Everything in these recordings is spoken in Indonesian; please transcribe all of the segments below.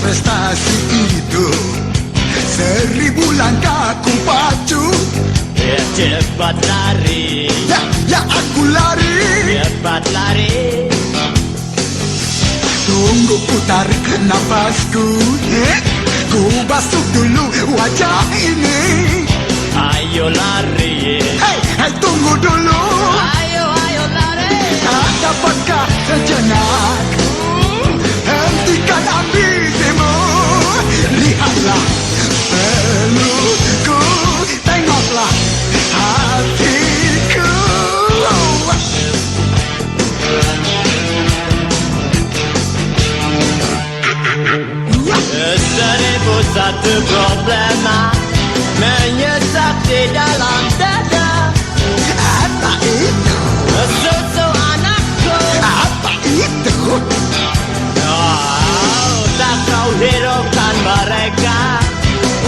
prestasi itu 1000 langkah ku pacu. Ya cepat lari, Ya aku lari. cepat lari. Tunggu ku tarik nafasku, ku basuh dulu wajah ini. Ayo lari, Hei tunggu dulu. ayo lari. Tak dapatkah sejenak hentikan ambisimu? Lihatlah pelukku, tengoklah hatiku. Seribu satu problema menyesap di dalam dada. Apa itu? Susu anakku, Apa itu? oh, tak kau hiraukan mereka.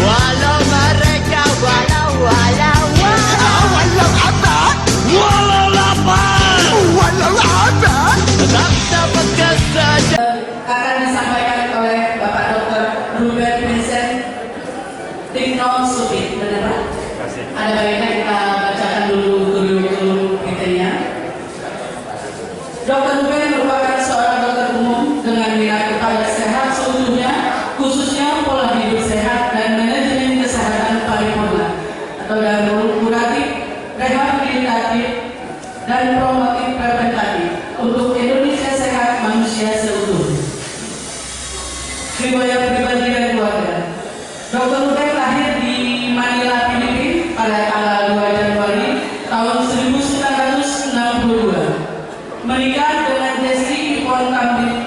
Walau mereka walau Walau apa? Walau apa? tak dapat kesejahteraan. Akan disampaikan oleh Bapak Dr. Ruben Vincent Tigno Supit, benar Pak? Ada baiknya kita bacakan dulu kriterianya. Dr. Ruben merupakan seorang dokter umum dengan minat kepada sehat seutuhnya, khususnya pola hidup sehat dan manajemen kesehatan paripurna atau dalam kuratif, rehabilitatif, dan promotif preventatif untuk Indonesia sehat manusia seutuhnya. Riwayat pribadi dan keluarga. Dr. Ruben lahir di Manila, Filipina pada tanggal 2 Januari tahun 1962. Menikah dengan Desi Ipon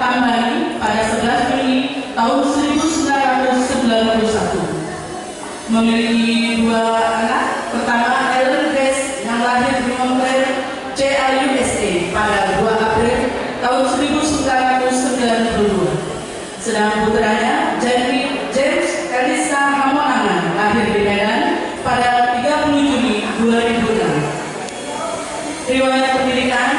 Tambani pada 11 Juni tahun 1991. Memiliki 2 anak. Pertama, Ellen Grace yang lahir di Montreal, CLUSA pada 2 April tahun 1992. Sedang putranya, James Elisa Hamonangan, lahir di Medan pada 30 Juni 2006. Riwayat pendidikan,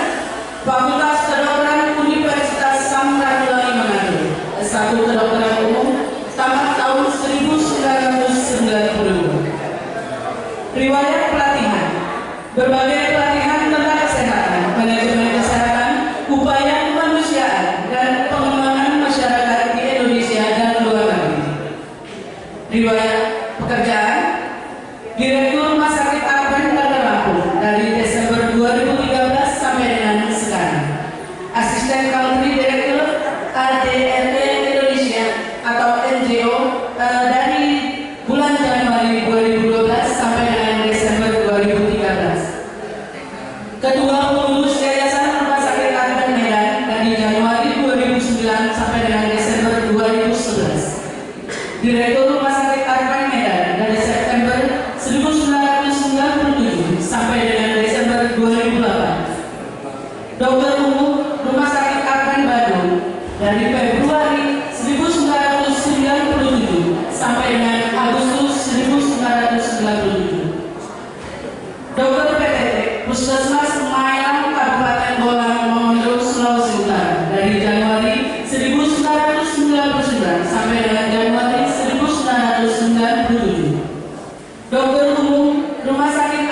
Fakultas Kedokteran Universitas Samratulangi Manado, S1 Kedokteran Umum, tamat tahun 1992. Riwayat pelatihan, berbagai pelatihan tentang kesehatan, manajemen kesehatan, upaya kemanusiaan, dan pengembangan masyarakat di Indonesia dan luar negeri. Riwayat pekerjaan, Direktur Rumah Sakit Arben Bandar Lampung dari Desember 2013 sampai dengan sekarang. Asisten Country Director ADRT Indonesia atau NGO dari bulan Januari 2012 sampai dengan Desember 2013. Kedua pengurus Yayasan Rumah Sakit Arben Medan dari Januari 2009 sampai dengan Desember 2011. Direktur Rumah Sakit Arben Medan dari September 1997 sampai dengan Desember 2008. Dokter umum Rumah Sakit Arben Bandung dari Februari 1997 sampai dengan Agustus 1997. Dokter PTT Puskesmas Mailang Kabupaten Bolang Mongondo Sulawesi Utara dari Januari 1999 sampai dengan Januari 1997. Dokter umum Rumah Sakit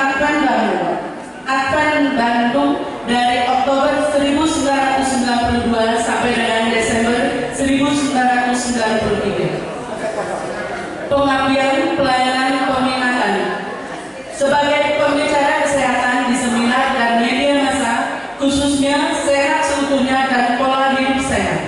Advent Bandung dari Oktober 1992 sampai dengan Desember 1993. Pengabdian pelayanan peminatan sebagai pembicara kesehatan di seminar dan media massa, khususnya sehat seutuhnya dan pola hidup sehat.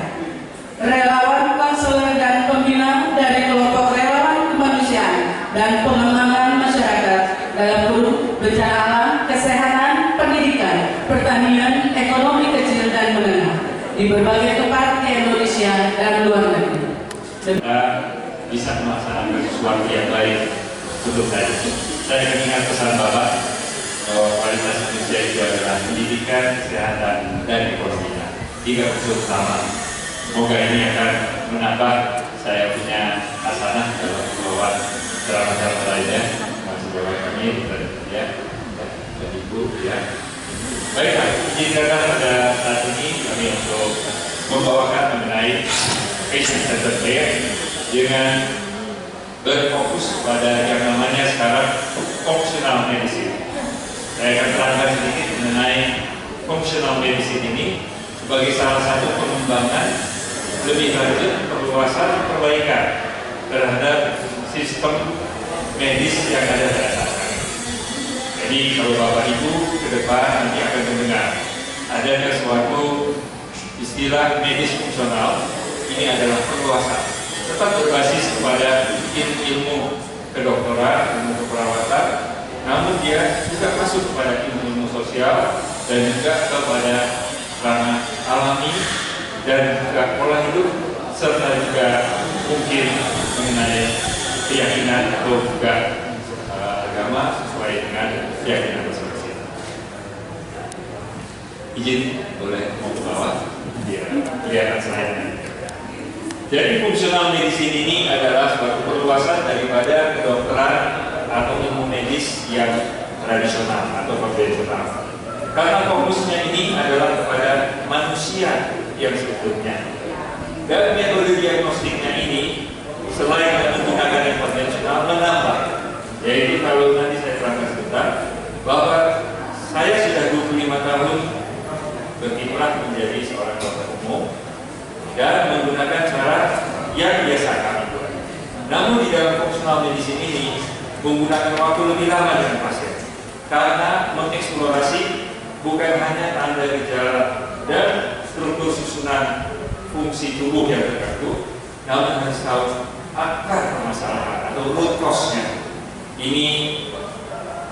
Relawan konselor dan pembina dari kelompok relawan kemanusiaan dan pengembangan masyarakat dalam kurung bencana alam, kesehatan, pendidikan, pertanian, ekonomi kecil dan menengah di berbagai tempat di Indonesia dan luar negeri. Bisa melaksanakan sesuatu yang baik untuk saya. Saya mengingat pesan Bapak bahwa kualitas Indonesia itu adalah pendidikan, kesehatan, dan ekonomi. 3 unsur utama. Semoga ini akan menambah saya punya hasanah dalam membawa ceramah-ceramah lainnya. Masih bawa kami dan Ibu ya. Baiklah, izinkan pada saat ini kami untuk membawakan mengenai patient center care dengan berfokus pada yang namanya sekarang functional medicine. Saya akan terangkan sedikit mengenai functional medicine ini sebagai salah satu pengembangan lebih lanjut perluasan perbaikan terhadap sistem medis yang ada pada saat ini. Jadi kalau Bapak Ibu ke depan nanti akan mendengar ada sesuatu istilah medis fungsional, ini adalah perluasan, tetap berbasis kepada ilmu kedokteran, ilmu keperawatan, namun dia juga masuk kepada ilmu sosial dan juga kepada ranah alami dan juga pola hidup, serta juga mungkin mengenai keyakinan atau juga agama sesuai dengan keyakinan masing-masing. Izin boleh mau ke bawah biar kelihatan selainnya. Jadi fungsional medicine ini adalah suatu perluasan daripada kedokteran atau ilmu medis yang tradisional atau konvensional. Karena fokusnya ini adalah kepada manusia yang sebetulnya. Dan metode diagnostiknya ini selain menggunakan yang konvensional menambah. Yaitu kalau nanti saya terangkan sebentar bahwa saya sudah 25 tahun berkiprah menjadi seorang dokter umum dan menggunakan cara yang biasa kami buat. Namun di dalam fungsional medicine ini menggunakan waktu lebih lama dengan pasien karena mengeksplorasi bukan hanya tanda gejala dan struktur susunan fungsi tubuh yang terganggu, namun harus tahu akar permasalahan atau root cause-nya. Ini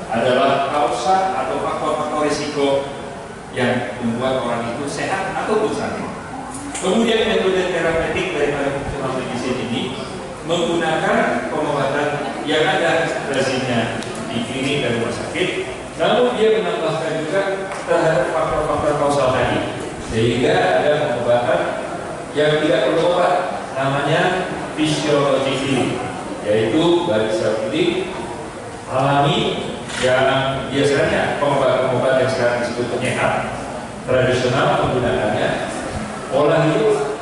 adalah kausa atau faktor-faktor risiko yang membuat orang itu sehat ataupun sakit. Kemudian metode terapeutik daripada fungsional medicine ini menggunakan pengobatan yang ada lazimnya di klinik dan rumah sakit, namun dia menambahkan juga terhadap faktor-faktor kausal tadi, sehingga ada pengobatan yang tidak perlu obat, namanya fisiologi, yaitu dari sel kulit alami yang biasanya pengobatan yang sekarang disebut penyehat tradisional menggunakannya pola hidup,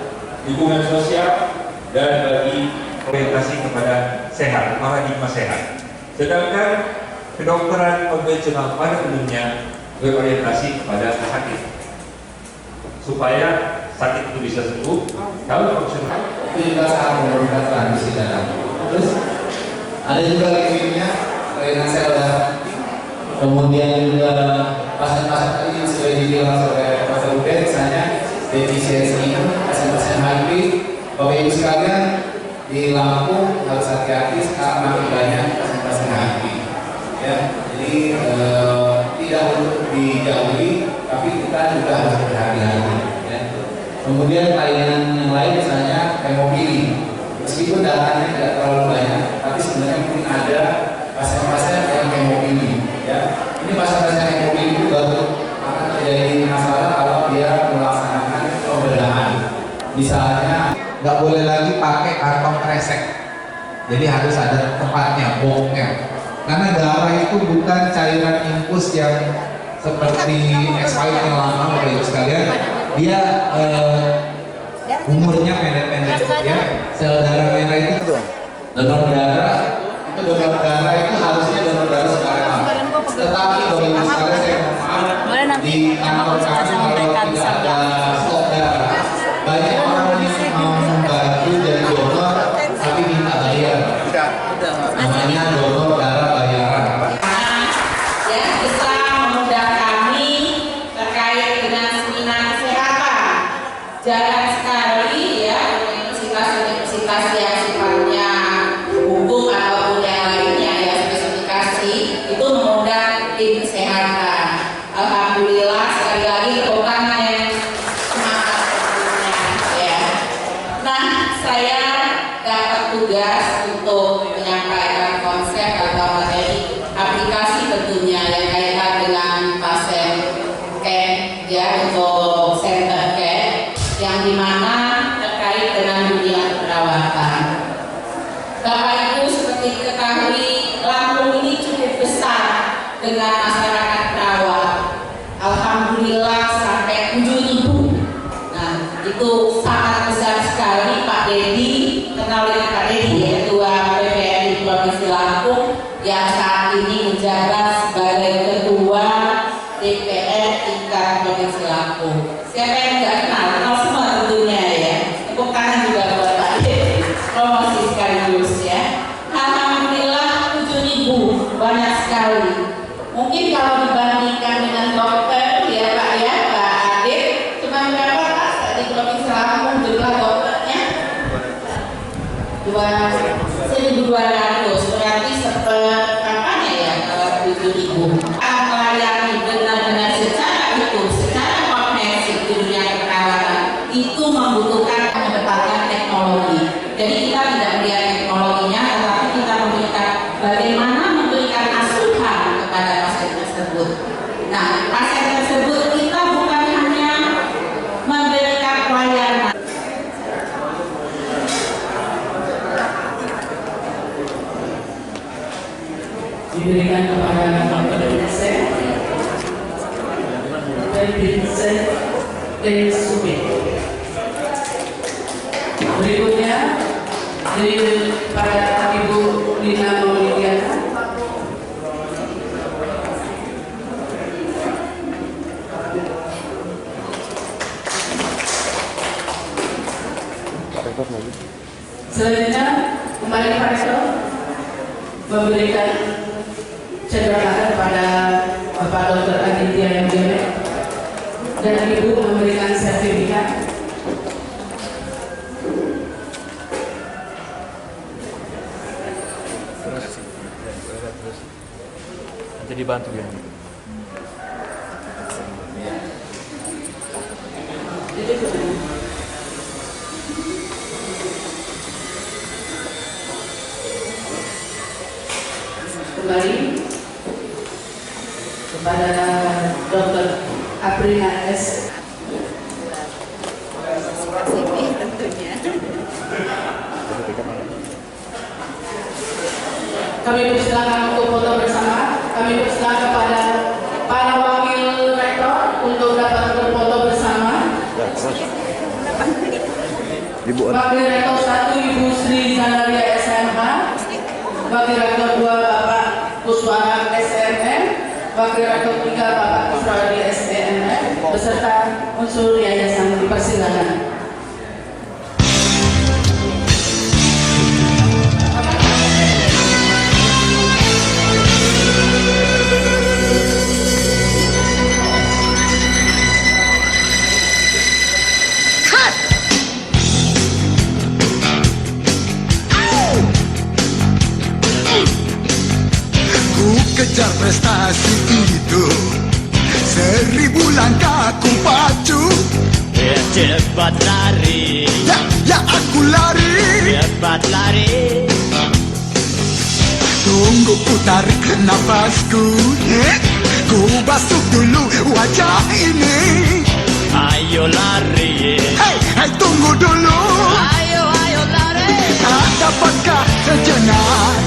hubungan sosial, dan bagi orientasi kepada sehat, paradigma sehat. Sedangkan kedokteran konvensional pada umumnya berorientasi kepada sakit, supaya sakit itu bisa sembuh. Kalau fungsional itu juga sangat memerlukan tradisi dalam. Terus ada juga leukemia, kelainan sel darah. Kemudian juga pasien-pasien tadi yang sudah dibilang oleh Dr. Ubed, misalnya defisiensi pasien-pasien HIV. Bapak Ibu sekalian, di Lampung harus hati-hati sekarang makin banyak pasien-pasien HIV. Ya, jadi tidak untuk dijauhi, tapi kita juga harus berhati-hati. Ya. Kemudian kelainan yang lain misalnya hemofili, meskipun datanya tidak terlalu banyak, tapi sebenarnya mungkin ada pasien-pasien yang hemofili. Ya, ini pasien-pasien hemofili itu baru akan terjadi masalah kalau dia melaksanakan pembedahan. Misalnya nggak boleh lagi pakai kantong kresek, jadi harus ada tempatnya, boxnya. Karena darah itu bukan cairan infus yang seperti expired yang lama, Bapak Ibu sekalian. Dia umurnya pendek-pendek, ya. Sel darah merah itu donor darah itu harusnya donor darah sekarang. Tetapi Bapak Ibu sekalian, saya mohon maaf, di kantor kami kalau tidak ada stok darah, banyak orang yang mau membantu jadi donor tapi minta bayar. Namanya donor darah bayaran. Ya, bisa mengundang kami terkait dengan seminar kesehatan. Jarang sekali ya universitas yang sifatnya hukum ataupun yang lainnya ya spesifikasi itu mengundang tim kesehatan. Alhamdulillah sekali lagi tepuk tangan yang semangat tentunya ya. Nah, saya dapat tugas untuk menyampaikan konsep atau materi aplikasi tentunya yang kaitan dengan pasien care ya, untuk center care yang dimana terkait dengan dunia perawatan. Bapak Ibu seperti diketahui Lampung ini cukup besar dengan masyarakat perawat. Alhamdulillah sampai 7.000. Nah, itu sangat besar sekali Pak Provinsi Lampung. Siapa yang nggak kenal semua tentunya ya. Tepuk tangan juga buat Pak Dedi. Promosi sekaligus ya. Alhamdulillah 7.000 banyak sekali. Mungkin kalau dibandingkan dengan dokter ya Pak ya, Pak Adit, cuma berapa Pak di Provinsi Lampung jumlah dokternya? 1.200, berarti seperapanya ya kalau 7.000. Melayani benar-benar secara utuh, secara komprehensif di dunia keperawatan itu membutuhkan pengetatan teknologi. Jadi kita tidak melihat teknologinya, tetapi kita memberikan bagaimana memberikan asuhan kepada pasien tersebut. Nah, pasien tersebut kita bukan hanya memberikan pelayanan. Diberikan kepada Dr. Vincent T. Sumit. Berikutnya pada Ibu Lina Maulidiana. Selanjutnya kembali Pak Rektor memberikan cendera kepada Bapak Dr. Aditya Yudhyono dan Ibu memberikan sertifikat. Nanti dibantu ya. Kembali kepada Dr. Aprina S. Kami persilakan untuk foto bersama. Kami persilakan kepada para wakil rektor untuk dapat berfoto bersama. Wakil rektor 1 Ibu Sri Zanaria SMH, wakil rektor 2 Bapak Kuswara SMM, wakil rektor 3 Bapak Kuswara SMM, beserta unsur yayasan dipersilakan. Kejar prestasi itu 1000 langkah ku pacu. Cepat lari, Ya aku lari. cepat lari. Tunggu ku tarik nafasku, ku basuh dulu wajah ini. Ayo lari, Hei tunggu dulu. ayo lari. Dapatkah sejenak